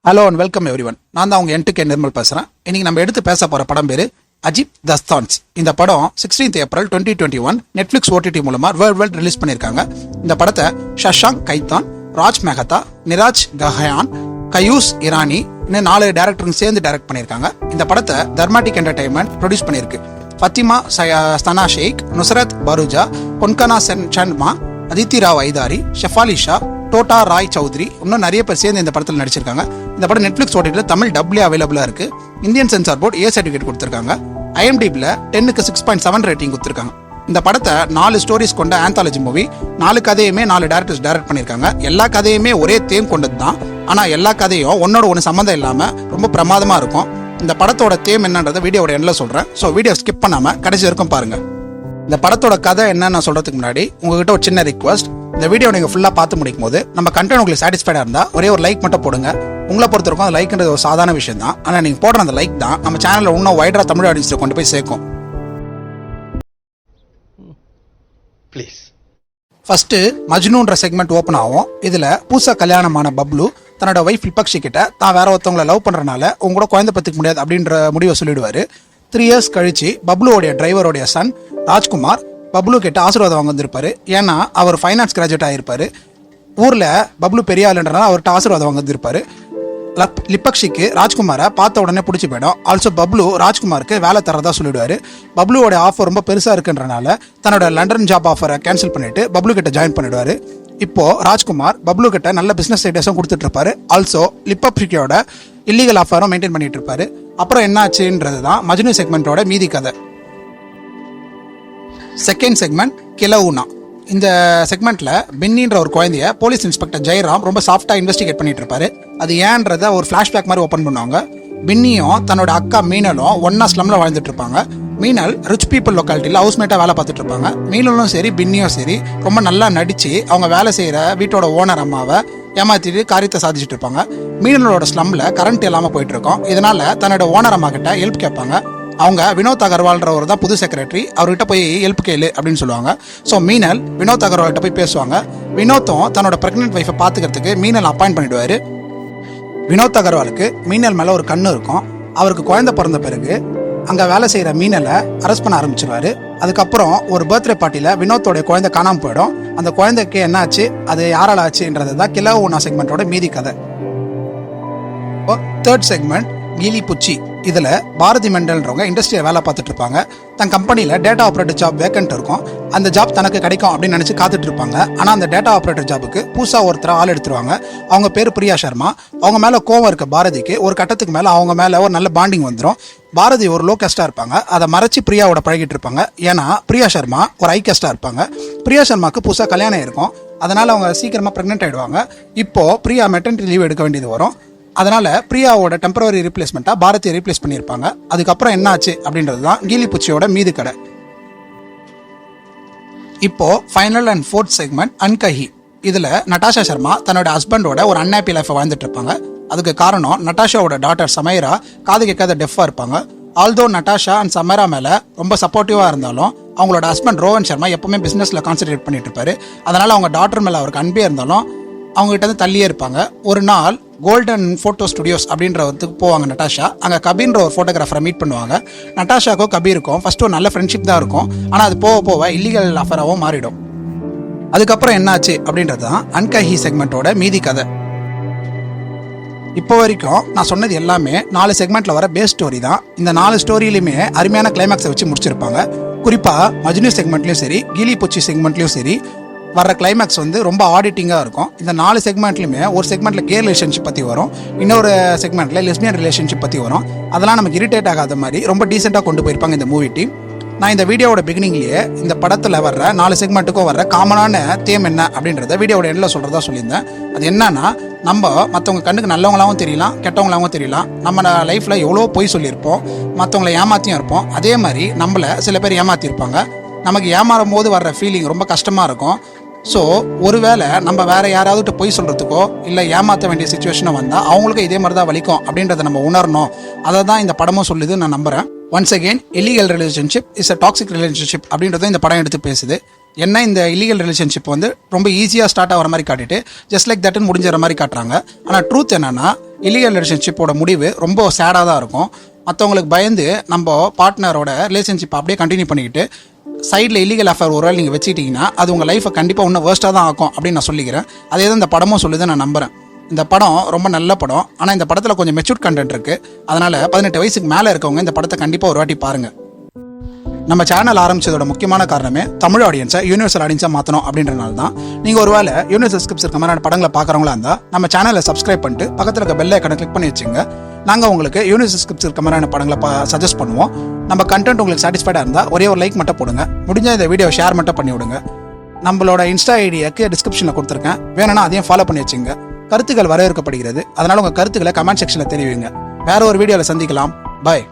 Hello and welcome everyone. நான் தான் உங்க என்ட்டுக்கே நிர்மல் பேசுகிறேன். இன்னைக்கு நம்ம எடுத்து பேச போகிற படம் பேர் அஜிப் தஸ்தான்ஸ். இந்த படம் 16th April 2021 நெட்ஃப்ளிக்ஸ் OTT மூலமாக வேர்ல்ட் ரிலீஸ் பண்ணியிருக்காங்க. இந்த படத்தை ஷஷாங்க் கைத்தான், ராஜ் மெஹதா, நிராஜ் கஹயான், கயூஸ் இரானி இன்னும் 4 டேரக்டருங்க சேர்ந்து டைரக்ட் பண்ணியிருக்காங்க. இந்த படத்தை தர்மாட்டிக் என்டர்டைன்மெண்ட் ப்ரொடியூஸ் பண்ணியிருக்கு. ஃபத்திமா ஸ்தனா ஷேக், நுசரத் பருஜா, கொன்கனா சன்மா, அதித்தி ராவ் ஐதாரி, ஷெஃபாலி ஷா, டோட்டா ராய் சௌத்ரி இன்னும் நிறைய பேர் சேர்ந்து இந்த படத்தில் நடிச்சிருக்காங்க. இந்த படம் நெட்ஃப்ளிக்ஸ் OTTல தமிழ் டப்ளே அவைலபிளா இருக்கு. Indian censor board A certificate கொடுத்துருக்காங்க. IMDbல 10க்கு 6.7 ரேட்டிங் கொடுத்துருக்காங்க. இந்த படத்தை 4 ஸ்டோரிஸ் கொண்ட ஆந்தாலஜி மூவி. 4 கதையுமே 4 டேரக்டர்ஸ் டைரக்ட் பண்ணியிருக்காங்க. எல்லா கதையுமே ஒரே தேம் கொண்டது தான். ஆனால் எல்லா கதையும் ஒன்னோட ஒன்று சம்மந்தம் இல்லாமல் ரொம்ப பிரமாதமாக இருக்கும். இந்த படத்தோட தேம் என்னன்றதை வீடியோட எண்ணில் சொல்கிறேன். ஸோ வீடியோ ஸ்கிப் பண்ணாமல் கடைசி வரைக்கும் பாருங்கள். இந்த படத்தோட கதை என்னன்னு சொல்கிறதுக்கு முன்னாடி உங்ககிட்ட ஒரு சின்ன ரிக்வஸ்ட். இந்த வீடியோ நீங்கள் ஃபுல்லாக பார்த்து முடிக்கும் போது நம்ம கண்டென்ட் உங்களுக்கு சாட்டிஸ்ஃபைடாக இருந்தால் ஒரே ஒரு லைக் மட்டும் போடுங்க. உங்களை பொறுத்தவரைக்கும் அந்த லைக்ன்றது ஒரு சாதாரண விஷயம் தான். ஆனால் நீங்கள் போடுற அந்த லைக் தான் நம்ம சேனலில் இன்னும் வைடராக தமிழ் ஆடியன்ஸில் கொண்டு போய் சேர்க்கும். ப்ளீஸ். ஃபர்ஸ்ட்டு மஜ்னுன்ற செக்மெண்ட் ஓப்பன் ஆகும். இதில் புதுசாக கல்யாணமான பப்ளு தன்னோட ஒய்ஃப் விபக்ஷி கிட்ட தான் வேற ஒருத்தவங்களை லவ் பண்ணுறனால உங்க கூட குழந்தை பத்துக்க முடியாது அப்படின்ற முடிவை சொல்லிடுவார். 3 years கழிச்சு பப்ளுவோடைய டிரைவருடைய சன் ராஜ்குமார் பப்ளு கிட்ட ஆசீர்வாதம் வாங்க வந்திருப்பாரு. ஏன்னா அவர் ஃபைனான்ஸ் கிராஜுவேட் ஆகிருப்பாரு. ஊரில் பப்ளு பெரிய ஆளுன்றனால அவர்கிட்ட ஆசீர்வாதம் வாங்க வந்திருப்பாரு. லிப்பக்ஷிக்கு ராஜ்குமாரை பார்த்த உடனே பிடிச்சி போயிடும். ஆல்சோ பப்ளு ராஜ்குமாருக்கு வேலை தரதா சொல்லிடுவாரு. பப்ளுவோட ஆஃபர் ரொம்ப பெருசாக இருக்குன்றனால தன்னோட லண்டன் ஜாப் ஆஃபரை கேன்சல் பண்ணிட்டு பப்ளு கிட்ட ஜாயின் பண்ணிடுவாரு. இப்போ ராஜ்குமார் பப்ளு கிட்ட நல்ல பிசினஸ் ஐடியாஸும் கொடுத்துட்டு இருப்பாரு. ஆல்சோ லிப்பக்ஷியோட இல்லீகல் ஆஃபரும் மெயின்டைன் பண்ணிட்டு இருப்பாரு. அப்புறம் என்ன ஆச்சுன்றது தான் மஜ்னு செக்மெண்ட்டோட மீதி கதை. செகண்ட் செக்மெண்ட் கிலவுனா. இந்த செக்மெண்ட்ல பின்னின்ற ஒரு குழந்தைய போலீஸ் இன்ஸ்பெக்டர் ஜெயராம் ரொம்ப சாஃப்டா இன்வெஸ்டிகேட் பண்ணிட்டு இருப்பாரு. அது ஏன்றத ஒரு ஃபிளாஷ்பேக் மாதிரி ஓப்பன் பண்ணுவாங்க. பின்னியும் தன்னோட அக்கா மீனலும் ஒன்னா ஸ்லம்ல வாழ்ந்துட்டு இருப்பாங்க. மீனல் ரிச் பீப்புள் லொக்காலிட்டியில் ஹவுஸ்மேட்டா வேலை பார்த்துட்டு இருப்பாங்க. மீனலும் சரி பின்னியும் சரி ரொம்ப நல்லா நடிச்சு அவங்க வேலை செய்யற வீட்டோட ஓனர் அம்மாவை ஏமாத்திட்டு காரியத்தை சாதிச்சுட்டு இருப்பாங்க. மீனலோட ஸ்லம்ல கரண்ட் இல்லாம போயிட்டு இருக்கோம். இதனால தன்னோட ஓனர் அம்மா கிட்ட ஹெல்ப் கேட்பாங்க. அவங்க வினோத் அகர்வால்ன்றவர் தான் புது செக்ரட்டரி. அவர்கிட்ட போய் ஹெல்ப் கேளு அப்படின்னு சொல்லுவாங்க. ஸோ மீனல் வினோத் அகர்வால்கிட்ட போய் பேசுவாங்க. வினோத்தும் தன்னோட பிரெக்னென்ட் ஒய்ஃபை பார்த்துக்கிறதுக்கு மீனல் அப்பாயிண்ட் பண்ணிடுவாரு. வினோத் அகர்வாலுக்கு மீனல் மேலே ஒரு கண்ணு இருக்கும். அவருக்கு குழந்தை பிறந்த பிறகு அங்கே வேலை செய்கிற மீனலை அரெஸ்ட் பண்ண ஆரம்பிச்சிருவாரு. அதுக்கப்புறம் ஒரு பர்த்டே பார்ட்டியில் வினோத்தோடைய குழந்தை காணாமல் போயிடும். அந்த குழந்தைக்கு என்ன ஆச்சு, அது யாரால் ஆச்சுன்றது தான் கிலவுனா செக்மெண்ட்டோட மீதி கதை. தேர்ட் செக்மெண்ட் கீலி புச்சி. இதில் பாரதி மெண்டல்ன்றவங்க இண்டஸ்ட்ரியில் வேலை பார்த்துட்டு இருப்பாங்க. தன் கம்பெனியில் டேட்டா ஆப்ரேட்டர் ஜாப் வேக்கன்ட் இருக்கும். அந்த ஜாப் தனக்கு கிடைக்கும் அப்படின்னு நினச்சி காத்துட்டு இருப்பாங்க. ஆனால் அந்த டேட்டா ஆப்ரேட்டர் ஜாபுக்கு புதுசாக ஒருத்தர் ஆள் எடுத்துருவாங்க. அவங்க பேர் பிரியா சர்மா. அவங்க மேலே கோவம் இருக்க பாரதிக்கு ஒரு கட்டத்துக்கு மேலே அவங்க மேலே ஒரு நல்ல பாண்டிங் வந்துடும். பாரதி ஒரு லோ கேஸ்டாக இருப்பாங்க. அதை மறைச்சி பிரியாவோட பழகிட்டு இருப்பாங்க. ஏன்னா பிரியா சர்மா ஒரு ஹை கேஸ்டாக இருப்பாங்க. பிரியா சர்மாவுக்கு புதுசாக கல்யாணம் இருக்கும். அதனால் அவங்க சீக்கிரமாக ப்ரெக்னென்ட் ஆகிடுவாங்க. இப்போது பிரியா மெட்டர்னிட்டி லீவ் எடுக்க வேண்டியது வரும். அதனால பிரியாவோட டெம்பரரி ரீப்ளேஸ்மெண்ட்டா பாரதியை ரீப்ளேஸ் பண்ணியிருப்பாங்க. அதுக்கப்புறம் என்ன ஆச்சு அப்படின்றது தான் கீலி புச்சியோட மீது கதை. இப்போ ஃபைனல் அண்ட் ஃபோர்த் செக்மெண்ட் அன்கஹி. இதில் நட்டாஷா சர்மா தன்னோட ஹஸ்பண்டோட ஒரு அன்ஹாப்பி லைஃப்பை வாழ்ந்துட்டு இருப்பாங்க. அதுக்கு காரணம் நட்டாஷாவோட டாட்டர் சமைரா காது கேட்காத டெஃபாக இருப்பாங்க. ஆல்தோ நட்டாஷா அண்ட் சமைரா மேலே ரொம்ப சப்போர்ட்டிவாக இருந்தாலும் அவங்களோட ஹஸ்பண்ட் ரோஹன் சர்மா எப்பவுமே பிஸ்னஸில் கான்சென்ட்ரேட் பண்ணிட்டு இருப்பாரு. அதனால அவங்க டாட்டர் மேலே அவருக்கு அன்பே இருந்தாலும் அவங்ககிட்ட வந்து தள்ளியே இருப்பாங்க. ஒரு நாள் கோல்டன் ஃபோட்டோ ஸ்டுடியோஸ் அப்படின்ற ஒருத்துக்கு போவாங்க நட்டாஷா. அங்கே கபீர்ன்ற ஒரு ஃபோட்டோகிராஃபரை மீட் பண்ணுவாங்க. நட்டாஷாக்கும் கபீருக்கும் ஃபர்ஸ்ட் ஒரு நல்ல ஃப்ரெண்ட்ஷிப் தான் இருக்கும். ஆனால் அது போக போக இல்லீகல் அஃபராகவும் மாறிடும். அதுக்கப்புறம் என்னாச்சு அப்படின்றது தான் அன்கஹி செக்மெண்ட்டோட மீதி கதை. இப்போ வரைக்கும் நான் சொன்னது எல்லாமே 4 செக்மெண்ட்ல வர பேஸ் ஸ்டோரி தான். இந்த 4 ஸ்டோரியிலுமே அருமையான கிளைமேக்ஸை வச்சு முடிச்சிருப்பாங்க. குறிப்பாக மஜ்னு செக்மெண்ட்லையும் சரி கீலி புச்சி செக்மெண்ட்லையும் சரி வர்ற கிளைமேக்ஸ் வந்து ரொம்ப ஆடிட்டிங்காக இருக்கும். இந்த 4 செக்மெண்ட்லையுமே ஒரு செக்மெண்ட்டில் கே ரிலேஷன்ஷிப் பற்றி வரும். இன்னொரு செக்மெண்ட்டில் லெஸ்பியன் ரிலேஷன்ஷிப் பற்றி வரும். அதெல்லாம் நமக்கு இரிட்டேட் ஆகாத மாதிரி ரொம்ப டீசெண்டாக கொண்டு போயிருப்பாங்க இந்த மூவி டீம். நான் இந்த வீடியோட பிகினிங்லேயே இந்த படத்தில் வர்ற 4 செக்மெண்ட்டுக்கும் வர்ற காமனான தேம் என்ன அப்படின்றத வீடியோட எண்ணில் சொல்கிறதா சொல்லியிருந்தேன். அது என்னன்னா, நம்ம மற்றவங்க கண்ணுக்கு நல்லவங்களாகவும் தெரியலாம், கெட்டவங்களாகவும் தெரியலாம். நம்ம லைஃப்பில் எவ்வளோ பொய் சொல்லியிருப்போம், மற்றவங்களை ஏமாற்றியும் இருப்போம். அதே மாதிரி நம்மளை சில பேர் ஏமாற்றிருப்பாங்க. நமக்கு ஏமாறும் போது வர்ற ஃபீலிங் ரொம்ப கஷ்டமாக இருக்கும். ஸோ ஒருவேளை நம்ம வேற யாராவது பொய் சொல்கிறதுக்கோ இல்லை ஏமாற்ற வேண்டிய சுச்சுவேஷனை வந்தால் அவங்களுக்கும் இதே மாதிரி தான் வலிக்கும் அப்படின்றத நம்ம உணரணும். அதை தான் இந்த படமும் சொல்லுது, நான் நம்புகிறேன். Once again illegal relationship is a toxic relationship அப்படின்றத இந்த படம் எடுத்து பேசுது. என்ன இந்த இல்லீகல் ரிலேஷன்ஷிப் வந்து ரொம்ப ஈஸியாக ஸ்டார்ட் ஆகிற மாதிரி காட்டிட்டு ஜஸ்ட் லைக் தட்னு முடிஞ்சிற மாதிரி காட்டுறாங்க. ஆனால் ட்ரூத் என்னன்னா இல்லீகல் ரிலேஷன்ஷிப்போட முடிவு ரொம்ப சேடாக தான் இருக்கும். மற்றவங்களுக்கு பயந்து நம்ம பார்ட்னரோட ரிலேஷன்ஷிப் அப்படியே கண்டினியூ பண்ணிக்கிட்டு சைடில் இல்லீகல் அஃபேர் ஒரு வேளை நீங்கள் வச்சுக்கிட்டிங்கன்னா அது உங்கள் லைஃப்பை கண்டிப்பாக இன்னும் வேர்ஸ்ட்டாக தான் ஆகும் அப்படின்னு நான் சொல்லிக்கிறேன். அதே தான் இந்த படமும் சொல்லுது, நான் நம்புகிறேன். இந்த படம் ரொம்ப நல்ல படம். ஆனால் இந்த படத்தில் கொஞ்சம் மெச்சூர்ட் கண்டென்ட் இருக்குது. அதனால் 18 வயசுக்கு மேலே இருக்கவங்க இந்த படத்தை கண்டிப்பாக ஒரு வாட்டி பாருங்கள். நம்ம சேனல் ஆரம்பிச்சதோட முக்கியமான காரணமே தமிழ் ஆடியன்ஸை யூனிவர்சல் ஆடியன்ஸாக மாற்றணும் அப்படின்றனால தான். நீங்கள் ஒரு வேளை யூனிவர்சல் ஸ்கிரிப்ட்ஸ் இருக்க மாதிரி படங்களை பார்க்குறவங்களா இருந்தால் நம்ம சேனலை சப்ஸ்கிரைப் பண்ணிட்டு பக்கத்தில் இருக்க பெல் ஐக்கனை கிளிக் பண்ணி வச்சுங்க. நாங்கள் உங்களுக்கு யூனிவர்சல் ஸ்கிரிப்ட்ஸ் இருக்க மாதிரியான படங்களை சஜஸ்ட் பண்ணுவோம். நம்ம கண்டென்ட் உங்களுக்கு சாட்டிஸ்ஃபைடாக இருந்தால் ஒரே ஒரு லைக் மட்டும் போடுங்க. முடிஞ்ச இந்த வீடியோ ஷேர் மட்டும் பண்ணி விடுங்க. நம்மளோட இன்ஸ்டா ஐடியாக்கு டிஸ்கிரிப்ஷனில் கொடுத்துருக்கேன், வேணும்னா அதையும் ஃபாலோ பண்ணி வச்சுங்க. கருத்துக்கள் வரவேற்கப்படுகிறது. அதனால் உங்கள் கருத்துக்களை கமெண்ட் செக்ஷனில் தெரிவிங்க. வேற ஒரு வீடியோவில் சந்திக்கலாம். பாய்.